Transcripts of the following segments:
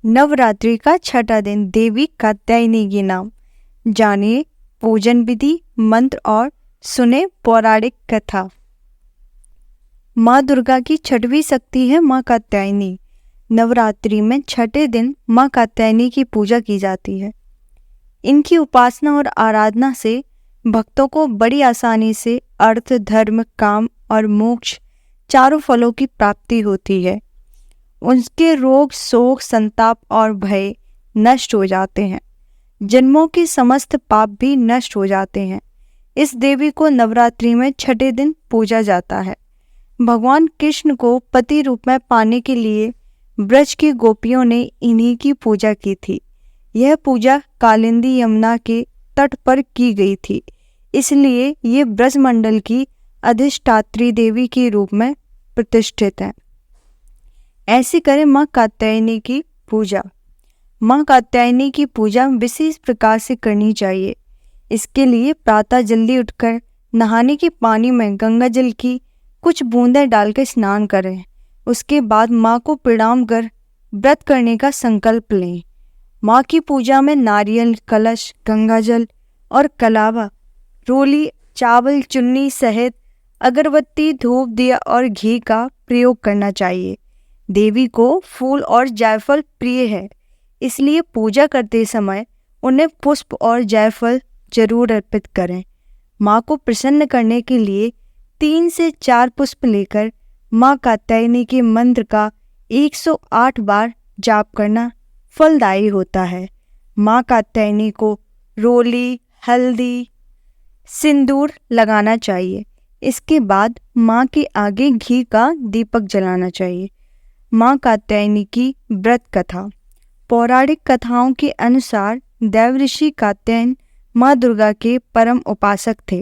नवरात्रि का छठा दिन देवी कात्यायनी के नाम। जानिए पूजन विधि, मंत्र और सुने पौराणिक कथा। माँ दुर्गा की छठवीं शक्ति है माँ कात्यायनी। नवरात्रि में छठे दिन माँ कात्यायनी की पूजा की जाती है। इनकी उपासना और आराधना से भक्तों को बड़ी आसानी से अर्थ, धर्म, काम और मोक्ष चारों फलों की प्राप्ति होती है। उनके रोग, शोक, संताप और भय नष्ट हो जाते हैं। जन्मों के समस्त पाप भी नष्ट हो जाते हैं। इस देवी को नवरात्रि में छठे दिन पूजा जाता है। भगवान कृष्ण को पति रूप में पाने के लिए ब्रज की गोपियों ने इन्हीं की पूजा की थी। यह पूजा कालिंदी यमुना के तट पर की गई थी, इसलिए ये ब्रजमंडल की अधिष्ठात्री देवी के रूप में प्रतिष्ठित है। ऐसे करें माँ कात्यायनी की पूजा। माँ कात्यायनी की पूजा विशेष प्रकार से करनी चाहिए। इसके लिए प्रातः जल्दी उठकर नहाने के पानी में गंगा जल की कुछ बूंदें डालकर स्नान करें। उसके बाद माँ को प्रणाम कर व्रत करने का संकल्प लें। माँ की पूजा में नारियल, कलश, गंगा जल और कलावा, रोली, चावल, चुन्नी सहित अगरबत्ती, धूप, दिया और घी का प्रयोग करना चाहिए। देवी को फूल और जायफल प्रिय है, इसलिए पूजा करते समय उन्हें पुष्प और जायफल जरूर अर्पित करें। माँ को प्रसन्न करने के लिए 3 से 4 पुष्प लेकर माँ कात्यायनी के मंत्र का 108 बार जाप करना फलदायी होता है। माँ कात्यायनी को रोली, हल्दी, सिंदूर लगाना चाहिए। इसके बाद माँ के आगे घी का दीपक जलाना चाहिए। माँ कात्यायनी की व्रत कथा। पौराणिक कथाओं के अनुसार देवऋषि कात्यायन माँ दुर्गा के परम उपासक थे।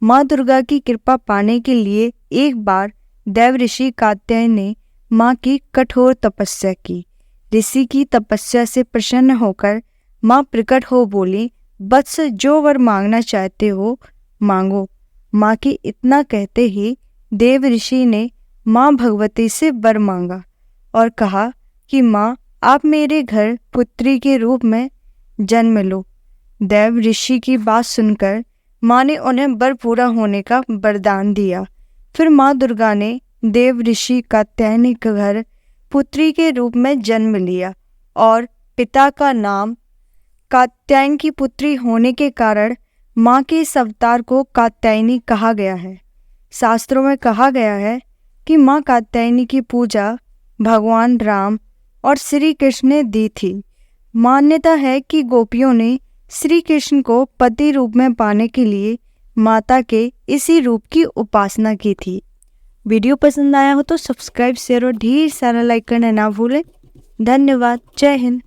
माँ दुर्गा की कृपा पाने के लिए एक बार देवऋषि कात्यायन ने माँ की कठोर तपस्या की। ऋषि की तपस्या से प्रसन्न होकर माँ प्रकट हो बोली, वत्स, जो वर मांगना चाहते हो मांगो। माँ के इतना कहते ही देवऋषि ने माँ भगवती से वर मांगा और कहा कि माँ, आप मेरे घर पुत्री के रूप में जन्म लो। देव ऋषि की बात सुनकर माँ ने उन्हें वर पूरा होने का वरदान दिया। फिर माँ दुर्गा ने देव ऋषि कात्यायनी के घर पुत्री के रूप में जन्म लिया और पिता का नाम कात्यायन की पुत्री होने के कारण माँ के इस अवतार को कात्यायनी कहा गया है। शास्त्रों में कहा गया है कि माँ कात्यायनी की पूजा भगवान राम और श्री कृष्ण ने दी थी। मान्यता है कि गोपियों ने श्री कृष्ण को पति रूप में पाने के लिए माता के इसी रूप की उपासना की थी। वीडियो पसंद आया हो तो सब्सक्राइब, शेयर और ढेर सारा लाइक करना ना भूलें। धन्यवाद। जय हिंद।